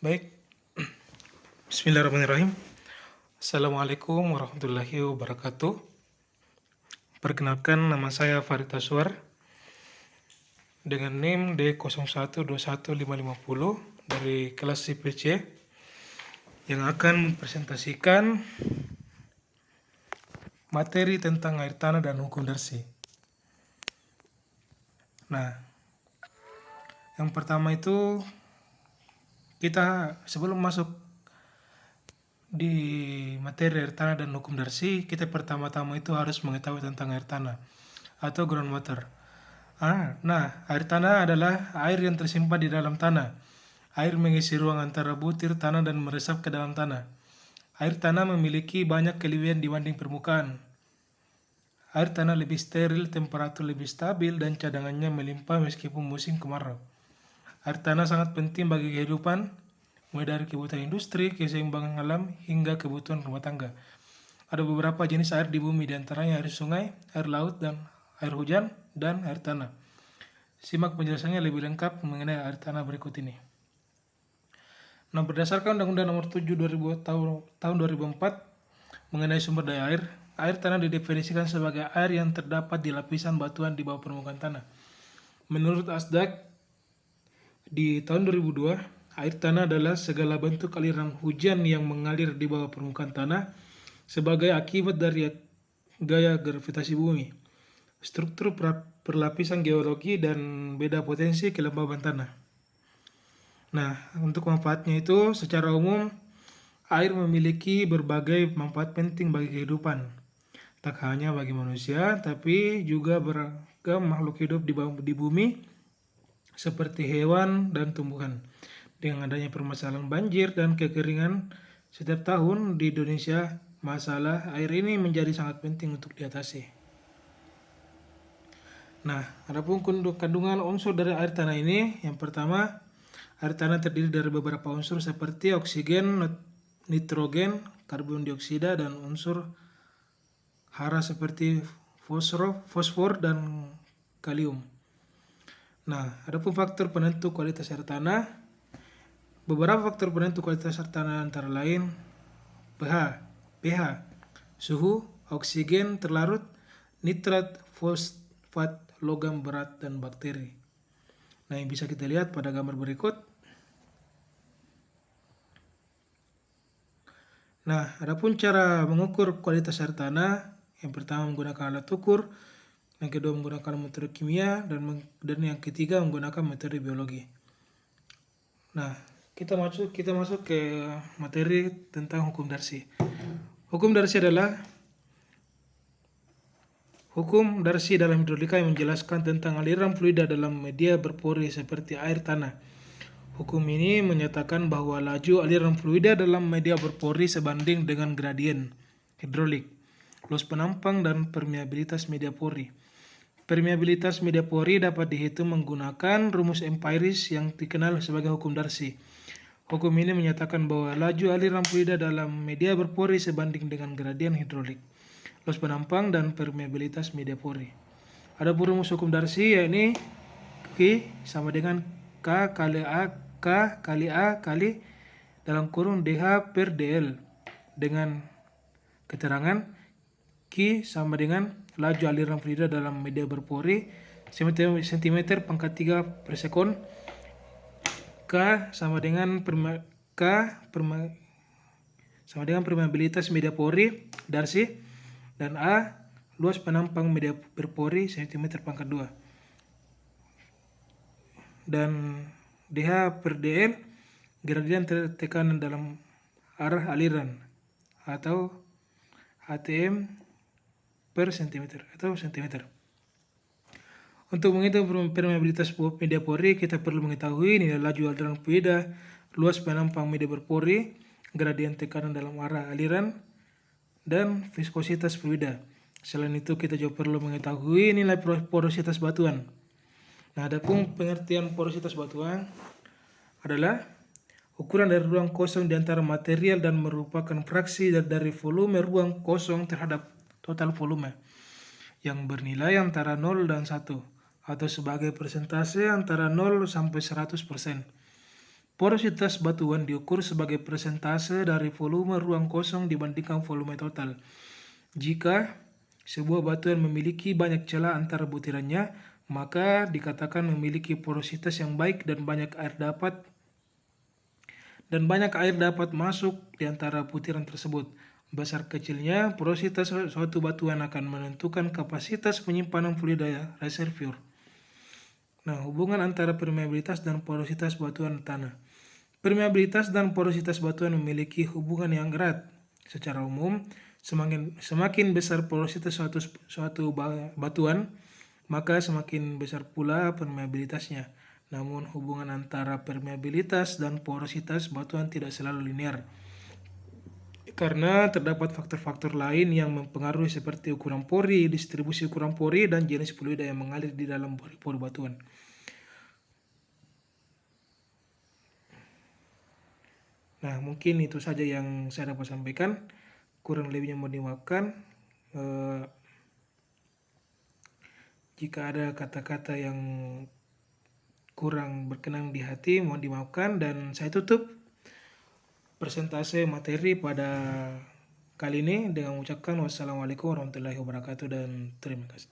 Baik, bismillahirrahmanirrahim. Assalamualaikum warahmatullahi wabarakatuh. Perkenalkan, nama saya Farid Aswar dengan NIM D01215550 dari kelas IPC yang akan mempresentasikan materi tentang air tanah dan hukum Darcy. Nah, yang pertama itu kita sebelum masuk di materi air tanah dan hukum Darcy, kita pertama-tama itu harus mengetahui tentang air tanah atau groundwater. Nah, air tanah adalah air yang tersimpan di dalam tanah. Air mengisi ruang antara butir tanah dan meresap ke dalam tanah. Air tanah memiliki banyak kelebihan dibanding permukaan. Air tanah lebih steril, temperatur lebih stabil, dan cadangannya melimpah meskipun musim kemarau. Air tanah sangat penting bagi kehidupan, mulai dari kebutuhan industri, keseimbangan alam, hingga kebutuhan rumah tangga. Ada beberapa jenis air di bumi, diantaranya air sungai, air laut, dan air hujan, dan air tanah. Simak penjelasannya lebih lengkap mengenai air tanah berikut ini. Nah, berdasarkan Undang-Undang Nomor 7 tahun 2004 mengenai sumber daya air, air tanah didefinisikan sebagai air yang terdapat di lapisan batuan di bawah permukaan tanah. Menurut ASDAQ, di tahun 2002, air tanah adalah segala bentuk aliran hujan yang mengalir di bawah permukaan tanah sebagai akibat dari gaya gravitasi bumi, struktur perlapisan geologi, dan beda potensi kelembaban tanah. Nah, untuk manfaatnya itu secara umum, air memiliki berbagai manfaat penting bagi kehidupan. Tak hanya bagi manusia, tapi juga beragam makhluk hidup di bumi, seperti hewan dan tumbuhan. Dengan adanya permasalahan banjir dan kekeringan setiap tahun di Indonesia, masalah air ini menjadi sangat penting untuk diatasi. Nah, adapun kandungan unsur dari air tanah ini, yang pertama, air tanah terdiri dari beberapa unsur seperti oksigen, nitrogen, karbon dioksida, dan unsur hara seperti fosfor, dan kalium. Nah, adapun faktor penentu kualitas air tanah. Beberapa faktor penentu kualitas air tanah antara lain pH, suhu, oksigen terlarut, nitrat, fosfat, logam berat, dan bakteri. Nah, yang bisa kita lihat pada gambar berikut. Nah, adapun cara mengukur kualitas air tanah, yang pertama menggunakan alat ukur, yang kedua menggunakan metode kimia, dan yang ketiga menggunakan metode biologi. Nah, kita masuk ke materi tentang hukum Darcy. Hukum Darcy dalam hidrolika yang menjelaskan tentang aliran fluida dalam media berpori seperti air tanah. Hukum ini menyatakan bahwa laju aliran fluida dalam media berpori sebanding dengan gradien hidrolik, luas penampang, dan permeabilitas media pori. Permeabilitas media pori dapat dihitung menggunakan rumus empiris yang dikenal sebagai hukum Darcy. Hukum ini menyatakan bahwa laju aliran fluida dalam media berpori sebanding dengan gradien hidrolik, luas penampang, dan permeabilitas media pori. Ada rumus hukum Darcy, yakni Q sama dengan K kali A kali dalam kurung DH per DL, dengan keterangan Q sama dengan laju aliran fluida dalam media berpori cm pangkat 3 per sekon, K sama dengan permeabilitas media pori Darcy, dan A luas penampang media berpori cm pangkat 2, dan DH per DL gradien tekanan dalam arah aliran atau ATM per cm atau cm. Untuk menghitung permeabilitas media pori, kita perlu mengetahui nilai laju aliran fluida, luas penampang media berpori, gradien tekanan dalam arah aliran, dan viskositas fluida. Selain itu, kita juga perlu mengetahui nilai porositas batuan. Nah, adapun pengertian porositas batuan adalah ukuran dari ruang kosong di antara material dan merupakan fraksi dari volume ruang kosong terhadap total volume yang bernilai antara 0 dan 1 atau sebagai persentase antara 0 sampai 100%. Porositas batuan diukur sebagai persentase dari volume ruang kosong dibandingkan volume total. Jika sebuah batuan memiliki banyak celah antara butirannya, maka dikatakan memiliki porositas yang baik dan banyak air dapat masuk di antara butiran tersebut. Besar kecilnya porositas suatu batuan akan menentukan kapasitas penyimpanan fluida reservoir. Nah, hubungan antara permeabilitas dan porositas batuan tanah. Permeabilitas dan porositas batuan memiliki hubungan yang erat. Secara umum, semakin besar porositas suatu batuan, maka semakin besar pula permeabilitasnya. Namun hubungan antara permeabilitas dan porositas batuan tidak selalu linear, karena terdapat faktor-faktor lain yang mempengaruhi seperti ukuran pori, distribusi ukuran pori, dan jenis fluida yang mengalir di dalam pori batuan. Nah, mungkin itu saja yang saya dapat sampaikan. Kurang lebihnya mohon dimaafkan. Jika ada kata-kata yang kurang berkenan di hati, mohon dimaafkan. Dan saya tutup presentase materi pada kali ini dengan mengucapkan wassalamualaikum warahmatullahi wabarakatuh dan terima kasih.